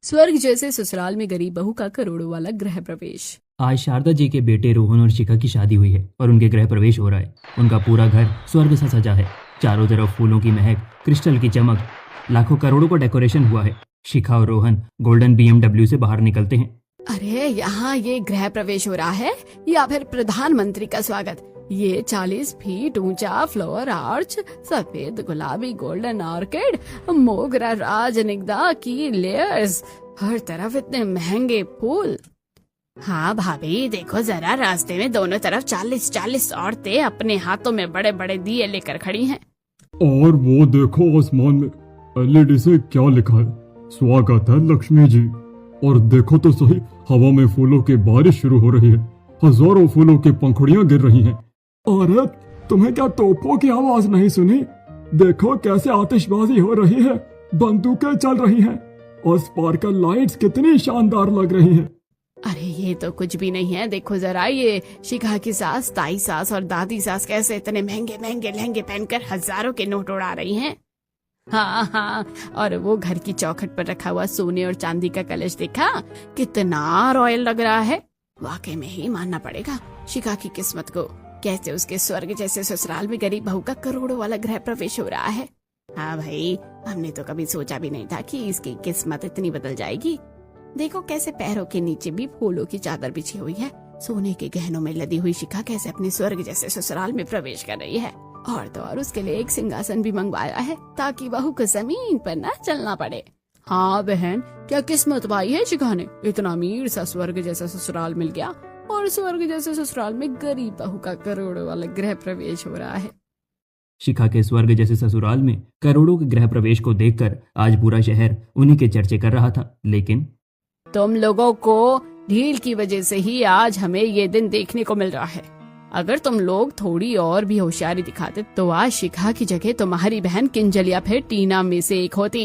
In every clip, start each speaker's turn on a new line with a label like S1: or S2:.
S1: स्वर्ग जैसे ससुराल में गरीब बहू का करोड़ों वाला गृह प्रवेश।
S2: आज शारदा जी के बेटे रोहन और शिखा की शादी हुई है और उनके गृह प्रवेश हो रहा है। उनका पूरा घर स्वर्ग सा सजा है। चारों तरफ फूलों की महक, क्रिस्टल की चमक, लाखों करोड़ों का डेकोरेशन हुआ है। शिखा और रोहन गोल्डन BMW से बाहर निकलते हैं।
S1: अरे यहाँ ये गृह प्रवेश हो रहा है या फिर प्रधानमंत्री का स्वागत। ये 40 फीट ऊंचा फ्लोर आर्च, सफेद गुलाबी गोल्डन ऑर्किड, मोगरा राजनिगंधा की लेयर्स, हर तरफ इतने महंगे फूल। हाँ भाभी देखो जरा, रास्ते में दोनों तरफ 40-40 औरतें अपने हाथों में बड़े बड़े दिए लेकर खड़ी हैं।
S3: और वो देखो आसमान में LED से क्या लिखा है, स्वागत है लक्ष्मी जी। और देखो तो सही, हवा में फूलों की बारिश शुरू हो रही है। हजारों फूलों की पंखुड़ियां गिर रही हैं। अरे तुम्हें क्या तोपों की आवाज नहीं सुनी? देखो कैसे आतिशबाजी हो रही है, बंदूकें चल रही हैं और स्पार्कल लाइट्स कितनी शानदार लग रही हैं।
S1: अरे ये तो कुछ भी नहीं है, देखो जरा ये शिखा की सास, ताई सास और दादी सास कैसे इतने महंगे महंगे लहंगे पहनकर हजारों के नोट उड़ा रही हैं। हाँ हाँ, और वो घर की चौखट पर रखा हुआ सोने और चांदी का कलश देखा, कितना रॉयल लग रहा है। वाकई में ही मानना पड़ेगा शिखा की किस्मत को, कैसे उसके स्वर्ग जैसे ससुराल में गरीब बहू का करोड़ों वाला गृह प्रवेश हो रहा है। हाँ भाई, हमने तो कभी सोचा भी नहीं था कि इसकी किस्मत इतनी बदल जाएगी। देखो कैसे पैरों के नीचे भी फूलों की चादर बिछी हुई है। सोने के गहनों में लदी हुई शिखा कैसे अपने स्वर्ग जैसे ससुराल में प्रवेश कर रही है। और तो और उसके लिए एक सिंहासन भी मंगवाया है ताकि बहू को जमीन पर न चलना पड़े। हाँ बहन, क्या किस्मत पाई है शिखा ने, इतना अमीर सा स्वर्ग जैसा ससुराल मिल गया और स्वर्ग जैसे ससुराल में गरीब बहू का करोड़ों वाला गृह प्रवेश हो रहा है।
S2: शिखा के स्वर्ग जैसे ससुराल में करोड़ों के गृह प्रवेश को देखकर आज पूरा शहर उन्हीं के चर्चे कर रहा था। लेकिन
S1: तुम लोगों को ढील की वजह से ही आज हमें ये दिन देखने को मिल रहा है। अगर तुम लोग थोड़ी और भी होशियारी दिखाते तो आज शिखा की जगह तुम्हारी बहन किंजल या फिर टीना में से एक होती।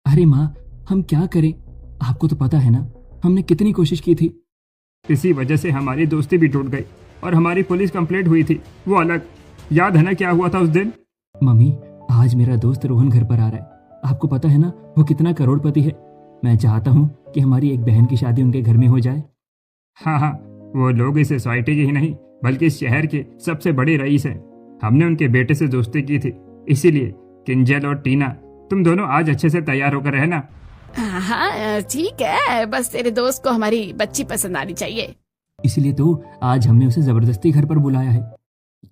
S2: अरे माँ, हम क्या करें? आपको तो पता है ना, हमने कितनी कोशिश की थी।
S4: इसी वजह से हमारी दोस्ती भी टूट गई और हमारी पुलिस कंप्लेंट हुई थी, वो अलग। याद है ना क्या हुआ था उस दिन?
S2: मम्मी, आज मेरा दोस्त रोहन घर पर आ रहा है। आपको पता है ना वो कितना करोड़पति है। मैं चाहता हूँ कि हमारी एक बहन की शादी उनके घर में हो जाए।
S4: हाँ, वो लोग इस सोसाइटी के ही नहीं बल्कि इस शहर के सबसे बड़े रईस हैं। हमने उनके बेटे से दोस्ती की थी, इसीलिए किंजल और टीना, तुम दोनों आज अच्छे से तैयार होकर रहना।
S1: हाँ ठीक है, बस तेरे दोस्त को हमारी बच्ची पसंद आनी चाहिए।
S2: इसलिए तो आज हमने उसे जबरदस्ती घर पर बुलाया है।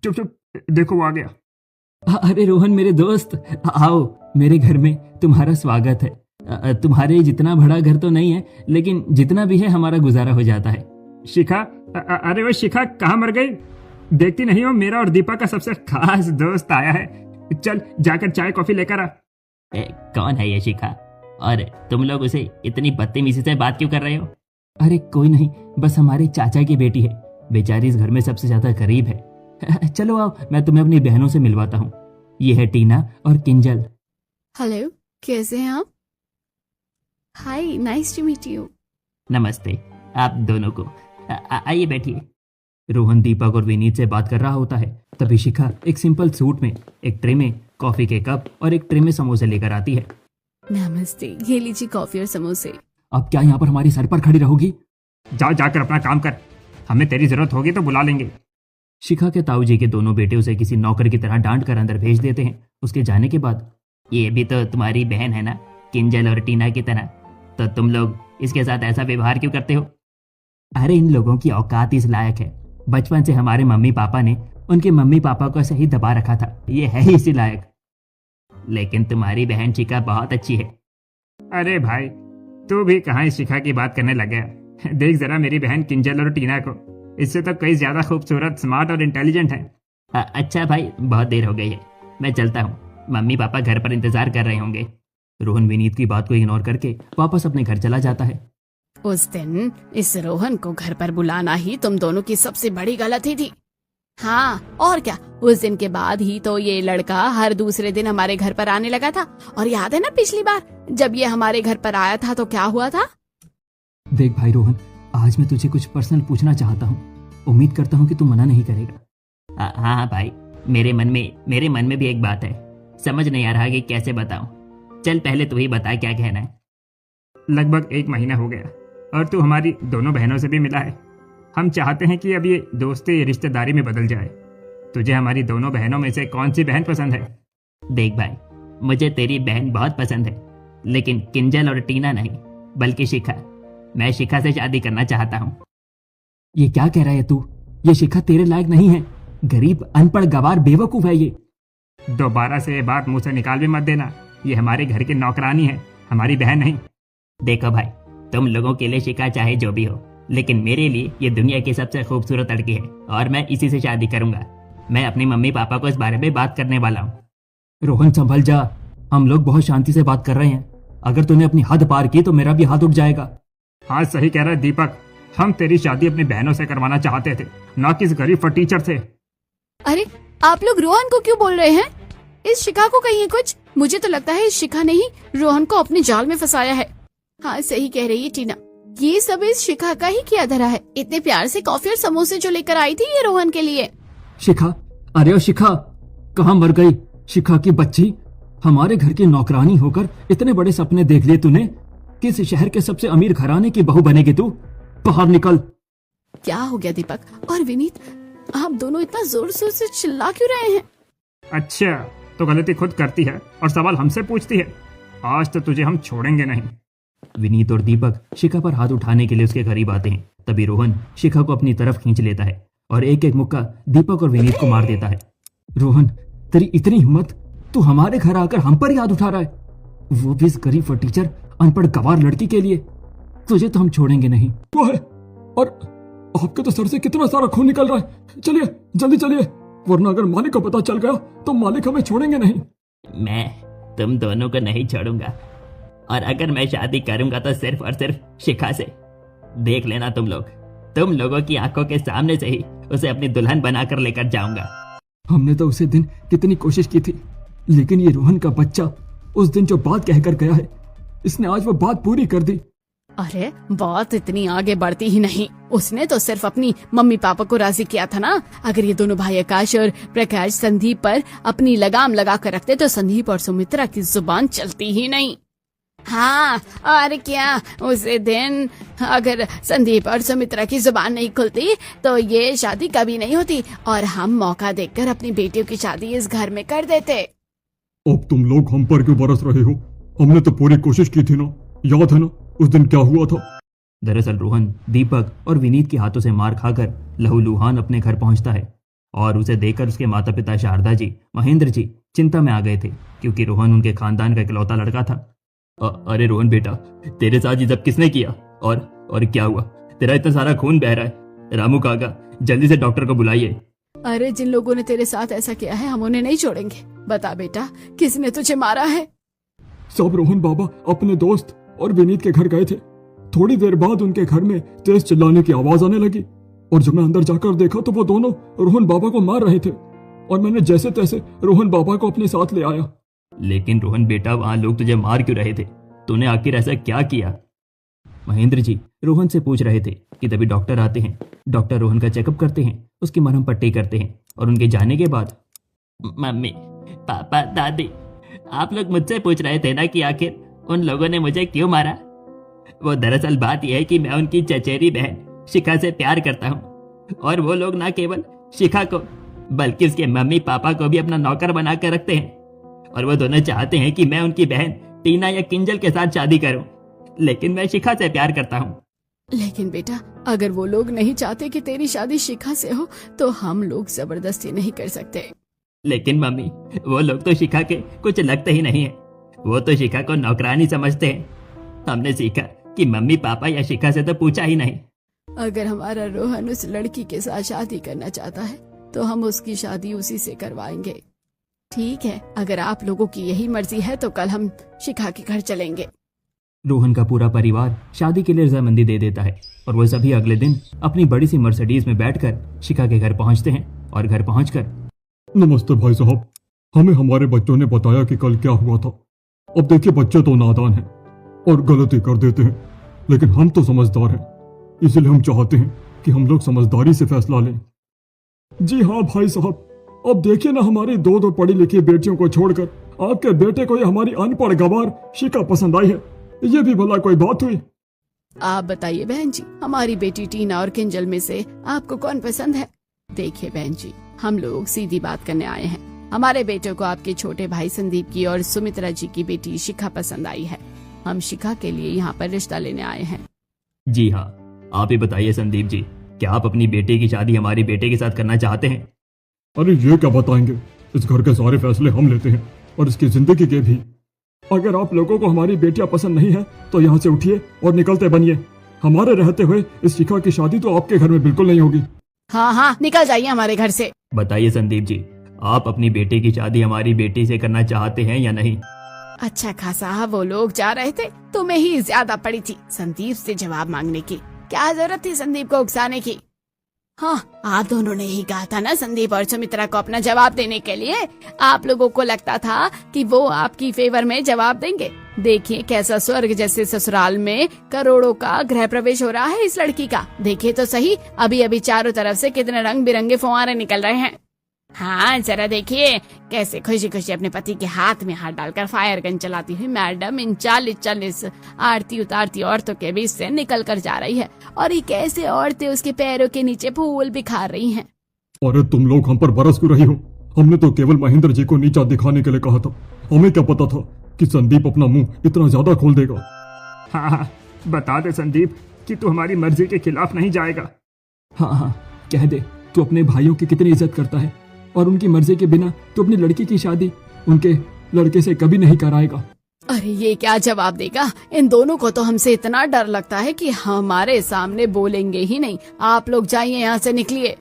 S4: चुप चुप, देखो वो आ गया।
S2: अरे रोहन मेरे दोस्त, आओ, मेरे घर में तुम्हारा स्वागत है। तुम्हारे जितना बड़ा घर तो नहीं है, लेकिन जितना भी है हमारा गुजारा हो जाता है।
S4: शिखा, अरे वो शिखा कहाँ मर गई? देखती नहीं हो, मेरा और दीपा का सबसे खास दोस्त आया है। चल जाकर चाय कॉफी लेकर आ।
S2: कौन है ये शिखा? और तुम लोग उसे इतनी बदतमीजी से बात क्यों कर रहे हो? अरे कोई नहीं, बस हमारे चाचा की बेटी है। बेचारी इस घर में सबसे ज्यादा गरीब है। चलो आओ, मैं तुम्हें अपनी बहनों से मिलवाता हूँ। ये है टीना और किंजल।
S1: हेलो, कैसे हैं आप? हाय, नाइस टू मीट यू।
S2: नमस्ते आप दोनों को। आइए बैठिए। रोहन दीपक और विनीत से बात कर रहा होता है, तभी शिखा एक सिंपल सूट में एक ट्रे में कॉफी के कप और एक ट्रे में समोसे लेकर आती है।
S1: नमस्ते, ये लीजिए कॉफी और समोसे।
S2: अब क्या यहाँ पर हमारी सर पर खड़ी रहोगी?
S4: जाकर अपना काम कर, हमें तेरी जरूरत होगी तो बुला लेंगे।
S2: शिखा के ताऊ जी के दोनों बेटे उसे किसी नौकर की तरह डांट कर अंदर भेज देते हैं। उसके जाने के बाद, ये भी तो तुम्हारी बहन है ना, किंजल और टीना की तरह, तो तुम लोग इसके साथ ऐसा व्यवहार क्यों करते हो? अरे इन लोगों की औकात इस लायक है। बचपन से हमारे मम्मी पापा ने उनके मम्मी पापा को सही दबा रखा था, ये है ही इसी लायक। लेकिन तुम्हारी बहन शिखा बहुत अच्छी है।
S4: अरे भाई, तू भी कहाँ इस शिखा की बात करने लग गया? देख जरा मेरी बहन किंजल और टीना को, इससे तो कई ज्यादा खूबसूरत, स्मार्ट और इंटेलिजेंट है।
S2: अच्छा भाई, बहुत देर हो गई है, मैं चलता हूँ। मम्मी पापा घर पर इंतजार कर रहे होंगे। रोहन विनीत की बात को इग्नोर करके वापस अपने घर चला जाता है।
S1: उस दिन इस रोहन को घर पर बुलाना ही तुम दोनों की सबसे बड़ी गलती थी। हाँ और क्या, उस दिन के बाद ही तो ये लड़का हर दूसरे दिन हमारे घर पर आने लगा था। और याद है ना पिछली बार जब ये हमारे घर पर आया था तो क्या हुआ था?
S2: देख भाई रोहन, आज मैं तुझे कुछ पर्सनल पूछना चाहता हूँ। उम्मीद करता हूँ कि तू मना नहीं करेगा। हाँ भाई, मेरे मन में भी एक बात है, समझ नहीं आ रहा कि कैसे बताऊं। चल पहले तू ही बता क्या कहना है।
S4: लगभग 1 महीना हो गया और तू हमारी दोनों बहनों से भी मिला है। हम चाहते हैं कि अब ये दोस्ती रिश्तेदारी में बदल जाए। तुझे हमारी दोनों बहनों में से कौन सी बहन पसंद है?
S2: देख भाई, मुझे तेरी बहन बहुत पसंद है, लेकिन किंजल और टीना नहीं, बल्कि शिखा। मैं शिखा से शादी करना चाहता हूँ। ये क्या कह रहा है तू? ये शिखा तेरे लायक नहीं है। गरीब, अनपढ़, गवार, बेवकूफ है ये।
S4: दोबारा से ये बात मुंह से निकाल भी मत देना। ये हमारे घर की नौकरानी है, हमारी बहन नहीं।
S2: देखो भाई, तुम लोगों के लिए शिखा चाहे जो भी हो, लेकिन मेरे लिए ये दुनिया की सबसे खूबसूरत लड़की है और मैं इसी से शादी करूंगा। मैं अपनी मम्मी पापा को इस बारे में बात करने वाला हूँ। रोहन संभल जा, हम लोग बहुत शांति से बात कर रहे हैं। अगर तूने अपनी हद पार की तो मेरा भी हाथ उठ जाएगा।
S4: हाँ सही कह रहा है दीपक, हम तेरी शादी अपनी बहनों से करवाना चाहते थे, ना कि इस गरीब फटीचर से।
S1: अरे आप लोग रोहन को क्यों बोल रहे हैं? इस शिखा को कहिए कुछ। मुझे तो लगता है इस शिखा ने ही रोहन को अपने जाल में फंसाया है। हाँ सही कह रही है टीना, ये सब इस शिखा का ही किया धरा है। इतने प्यार से कॉफी और समोसे जो लेकर आई थी ये रोहन के लिए।
S3: शिखा, अरे ओ शिखा, कहाँ मर गई शिखा की बच्ची? हमारे घर की नौकरानी होकर इतने बड़े सपने देख लिए तूने? किस शहर के सबसे अमीर घराने की बहू बनेगी तू? बाहर निकल।
S1: क्या हो गया दीपक और विनीत, आप दोनों इतना जोर जोर से चिल्ला क्यों रहे हैं?
S4: अच्छा, तो गलती खुद करती है और सवाल हमसे पूछती है। आज तो तुझे हम छोड़ेंगे नहीं।
S2: विनीत और दीपक शिखा पर हाथ उठाने के लिए उसके करीब आते हैं। तभी रोहन शिखा को अपनी तरफ खींच लेता है और एक एक मुक्का दीपक और विनीत को मार देता है। रोहन, तेरी इतनी हिम्मत, तू हमारे घर आकर हम पर ही हाथ उठा रहा है, वो भी इस गरीब फटीचर अनपढ़ गवार लड़की के लिए। तुझे तो हम छोड़ेंगे नहीं। वो है, और आपके तो सर से कितना सारा खून निकल रहा है। चलिए जल्दी चलिए, वरना अगर मालिक को पता चल गया तो मालिक हमें छोड़ेंगे नहीं। मैं तुम दोनों को नहीं छोड़ूंगा, और अगर मैं शादी करूंगा तो सिर्फ और सिर्फ शिखा से। देख लेना तुम लोगों की आंखों के सामने से ही उसे अपनी दुल्हन बनाकर लेकर जाऊंगा।
S3: हमने तो उसे दिन कितनी कोशिश की थी, लेकिन ये रोहन का बच्चा उस दिन जो बात कहकर गया है, इसने आज वो बात पूरी कर दी।
S1: अरे बात इतनी आगे बढ़ती ही नहीं। उसने तो सिर्फ अपनी मम्मी पापा को राजी किया था ना। अगर ये दोनों भाई आकाश और प्रकाश संदीप पर अपनी लगाम लगा कर रखते तो संदीप और सुमित्रा की जुबान चलती ही नहीं। हाँ और क्या, उसी दिन अगर संदीप और सुमित्रा की जुबान नहीं खुलती तो ये शादी कभी नहीं होती और हम मौका देखकर अपनी बेटियों की शादी इस घर में कर देते।
S3: अब तुम लोग हम पर क्यों बरस रहे हो? हमने तो पूरी कोशिश की थी ना, याद है ना उस दिन क्या हुआ था?
S2: दरअसल रोहन दीपक और विनीत के हाथों से मार खाकर लहूलुहान अपने घर पहुंचता है और उसे देखकर उसके माता पिता शारदा जी, महेंद्र जी चिंता में आ गए थे, क्योंकि रोहन उनके खानदान का इकलौता लड़का था। अरे रोहन बेटा, तेरे साथ ये सब किसने किया? और क्या हुआ? तेरा इतना सारा खून बह रहा है। रामू काका, जल्दी से डॉक्टर को बुलाइए।
S1: अरे जिन लोगों ने तेरे साथ ऐसा किया है हम उन्हें नहीं छोड़ेंगे। बता बेटा, किसने तुझे मारा है?
S3: सब रोहन बाबा अपने दोस्त और विनीत के घर गए थे। थोड़ी देर बाद उनके घर में तेज चिल्लाने की आवाज आने लगी और जब मैं अंदर जाकर देखा तो वो दोनों रोहन बाबा को मार रहे थे और मैंने जैसे तैसे रोहन बाबा को अपने साथ ले आया।
S2: लेकिन रोहन बेटा, वहां लोग तुझे मार क्यों रहे थे? तूने आखिर ऐसा क्या किया? महेंद्र जी रोहन से पूछ रहे थे कि तभी डॉक्टर आते हैं। डॉक्टर रोहन का चेकअप करते हैं, उसकी मरहम पट्टी करते हैं और उनके जाने के बाद, मम्मी पापा दादी, आप लोग मुझसे पूछ रहे थे ना कि आखिर उन लोगों ने मुझे क्यों मारा? वो दरअसल बात यह है कि मैं उनकी चचेरी बहन शिखा से प्यार करता हूँ और वो लोग ना केवल शिखा को बल्कि उसके मम्मी पापा को भी अपना नौकर बना कर रखते हैं और वो दोनों चाहते हैं कि मैं उनकी बहन टीना या किंजल के साथ शादी करूं, लेकिन मैं शिखा से प्यार करता हूं।
S1: लेकिन बेटा, अगर वो लोग नहीं चाहते कि तेरी शादी शिखा से हो तो हम लोग जबरदस्ती नहीं कर सकते।
S2: लेकिन मम्मी, वो लोग तो शिखा के कुछ लगते ही नहीं है। वो तो शिखा को नौकरानी समझते हैं। हमने सीखा कि मम्मी पापा या शिखा से तो पूछा ही नहीं।
S1: अगर हमारा रोहन उस लड़की के साथ शादी करना चाहता है तो हम उसकी शादी उसी से करवाएंगे। ठीक है, अगर आप लोगों की यही मर्जी है तो कल हम शिखा के घर चलेंगे।
S2: रोहन का पूरा परिवार शादी के लिए रजामंदी दे देता है और वो सभी अगले दिन अपनी बड़ी सी मर्सिडीज में बैठकर शिखा के घर पहुंचते हैं और घर पहुंचकर,
S3: नमस्ते भाई साहब, हमें हमारे बच्चों ने बताया कि कल क्या हुआ था। अब देखिए, बच्चे तो नादान हैं और गलती कर देते हैं, लेकिन हम तो समझदार हैं, इसलिए हम चाहते हैं कि हम लोग समझदारी से फैसला लें। जी हाँ भाई साहब, अब देखिए ना, हमारी दो पढ़ी लिखी बेटियों को छोड़कर आपके बेटे को ये हमारी अनपढ़ गवार शिखा पसंद आई है ये भी भला कोई बात हुई?
S1: आप बताइए बहन जी, हमारी बेटी टीना और किंजल में से आपको कौन पसंद है? देखिए बहन जी, हम लोग सीधी बात करने आए हैं। हमारे बेटे को आपके छोटे भाई संदीप की और सुमित्रा जी की बेटी शिखा पसंद आई है। हम शिखा के लिए यहाँ पर रिश्ता लेने आए हैं।
S2: जी हाँ, आप ही बताइए संदीप जी, क्या आप अपनी बेटी की शादी हमारी बेटे के साथ करना चाहते हैं?
S3: अरे ये क्या बताएंगे, इस घर के सारे फैसले हम लेते हैं और इसकी जिंदगी के भी। अगर आप लोगों को हमारी बेटियां पसंद नहीं है तो यहाँ से उठिए और निकलते बनिए। हमारे रहते हुए इस शिखा की शादी तो आपके घर में बिल्कुल नहीं होगी।
S1: हाँ हाँ, निकल जाइए हमारे घर से।
S2: बताइए संदीप जी, आप अपनी बेटी की शादी हमारी बेटी से करना चाहते हैं या नहीं?
S1: अच्छा खासा वो लोग जा रहे थे, तुम्हें ही ज्यादा पड़ी थी संदीप से जवाब मांगने की। क्या जरूरत थी संदीप को उकसाने की? हाँ, आप दोनों ने ही कहा था ना संदीप और सुमित्रा को अपना जवाब देने के लिए। आप लोगों को लगता था कि वो आपकी फेवर में जवाब देंगे। देखिए कैसा स्वर्ग जैसे ससुराल में करोड़ों का गृह प्रवेश हो रहा है इस लड़की का। देखिए तो सही, अभी अभी चारों तरफ से कितने रंग बिरंगे फुहारे निकल रहे हैं। हाँ जरा देखिए कैसे खुशी खुशी अपने पति के हाथ में हाथ डालकर फायर गन चलाती हुई मैडम इन 40 आरती उतारती औरतों के बीच से निकल कर जा रही है, और ये कैसे औरतें उसके पैरों के नीचे फूल बिखार रही हैं।
S3: अरे तुम लोग हम पर बरस क्यों रही हो? हमने तो केवल महेंद्र जी को नीचा दिखाने के लिए कहा था। हमें क्या पता था कि संदीप अपना मुंह इतना ज्यादा खोल देगा।
S4: हाँ हाँ, बता दे संदीप कि तू हमारी मर्जी के खिलाफ नहीं जाएगा।
S5: हाँ हाँ, कह दे तू अपने भाइयों की कितनी इज्जत करता है और उनकी मर्जी के बिना तू अपनी लड़की की शादी उनके लड़के से कभी नहीं कराएगा।
S1: अरे ये क्या जवाब देगा? इन दोनों को तो हमसे इतना डर लगता है कि हमारे सामने बोलेंगे ही नहीं। आप लोग जाइए यहाँ से, निकलिए।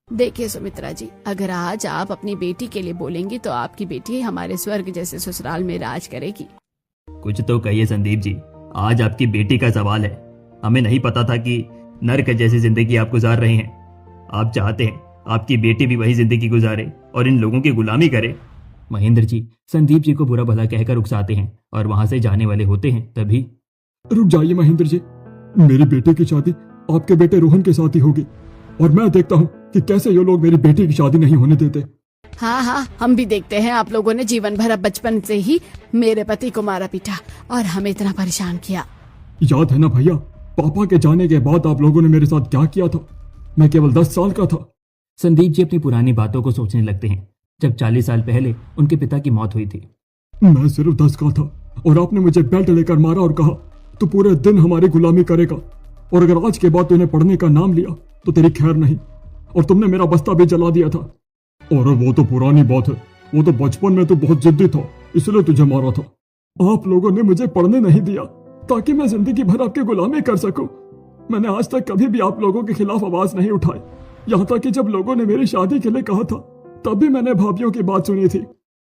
S1: देखिए सुमित्रा जी, अगर आज आप अपनी बेटी के लिए बोलेंगी तो आपकी बेटी हमारे स्वर्ग जैसे ससुराल में राज करेगी।
S2: कुछ तो कहिए संदीप जी, आज आपकी बेटी का सवाल है। हमें नहीं पता था कि नर्क जैसी जिंदगी आप गुजार रहे हैं। आप चाहते हैं आपकी बेटी भी वही जिंदगी गुजारे और इन लोगों की गुलामी करे।
S5: महेंद्र जी संदीप जी को बुरा भला कहकर उकसाते हैं और वहां से जाने वाले होते हैं, तभी
S3: रुक जाइए महेंद्र जी, मेरी बेटी की शादी आपके बेटे रोहन के साथ ही होगी और मैं देखता हूँ कि कैसे ये लोग मेरी बेटी की शादी नहीं होने देते।
S1: हाँ हाँ, हम भी देखते हैं। आप लोगों ने जीवन भर बचपन से ही मेरे पति को मारा पीटा और हमें इतना परेशान किया।
S3: याद है ना भैया, पापा के जाने के बाद आप लोगों ने मेरे साथ क्या किया था? मैं केवल 10 साल का था।
S5: संदीप जी अपनी पुरानी बातों को सोचने लगते हैं, जब 40 साल पहले उनके पिता की मौत हुई थी।
S3: मैं सिर्फ 10 का था और आपने मुझे बेल्ट लेकर मारा और कहा तू पूरे दिन हमारी गुलामी करेगा, और अगर आज के बाद तूने पढ़ने का नाम लिया तो तेरी खैर नहीं, और तुमने मेरा बस्ता भी जला दिया था। और वो तो पुरानी बात है, वो तो बचपन में तो बहुत जिद्दी था, इसलिए तुझे मारा था। आप लोगों ने मुझे पढ़ने नहीं दिया ताकि मैं जिंदगी भर आपकी गुलामी कर सकूं। मैंने आज तक कभी भी आप लोगों के खिलाफ आवाज नहीं उठाई, यहाँ तक कि जब लोगों ने मेरी शादी के लिए कहा था तब भी मैंने भाभीियों की बात सुनी थी।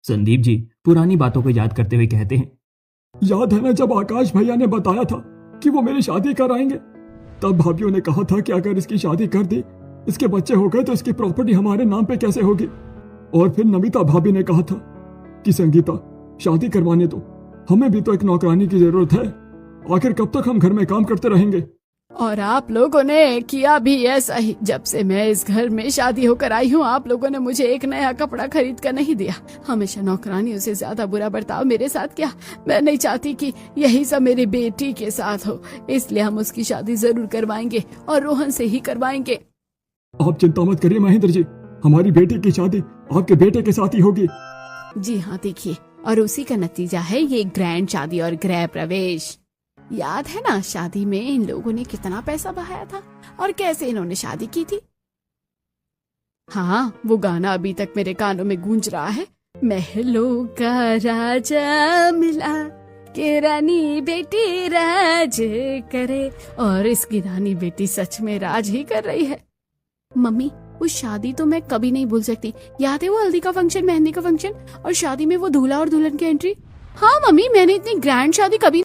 S5: संदीप जी पुरानी बातों को याद करते हुए कहते हैं,
S3: याद है ना जब आकाश भैया ने बताया था कि वो मेरी शादी कराएंगे, तब भाभीियों ने कहा था कि अगर इसकी शादी कर दी, इसके बच्चे हो गए तो इसकी प्रॉपर्टी हमारे नाम पे कैसे होगी। और फिर नमिता भाभी ने कहा था कि संगीता शादी करवाने दो, हमें भी तो एक नौकरानी की जरूरत है, आखिर कब तक हम घर में काम करते रहेंगे।
S1: और आप लोगों ने किया भी ऐसा ही। जब से मैं इस घर में शादी होकर आई हूँ, आप लोगों ने मुझे एक नया कपड़ा खरीद कर नहीं दिया। हमेशा नौकरानियों से ज्यादा बुरा बर्ताव मेरे साथ किया। मैं नहीं चाहती कि यही सब मेरी बेटी के साथ हो, इसलिए हम उसकी शादी जरूर करवाएंगे और रोहन से ही करवाएंगे।
S3: आप चिंता मत करिए महेंद्र जी, हमारी बेटी की शादी आपके बेटे के साथ ही होगी।
S1: जी हाँ, देखिए, और उसी का नतीजा है ये ग्रैंड शादी और गृह प्रवेश। याद है ना शादी में इन लोगों ने कितना पैसा बहाया था और कैसे इन्होंने शादी की थी। हाँ, वो गाना अभी तक मेरे कानों में गूंज रहा है। महलों का राजा मिला कि रानी बेटी राज करे, और इसकी रानी बेटी सच में राज ही कर रही है। मम्मी, वो शादी तो मैं कभी नहीं भूल सकती। याद है वो हल्दी का फंक्शन, मेहंदी का फंक्शन और शादी में वो दूल्हा और दुल्हन की एंट्री। हाँ मम्मी, मैंने इतनी ग्रैंड शादी कभी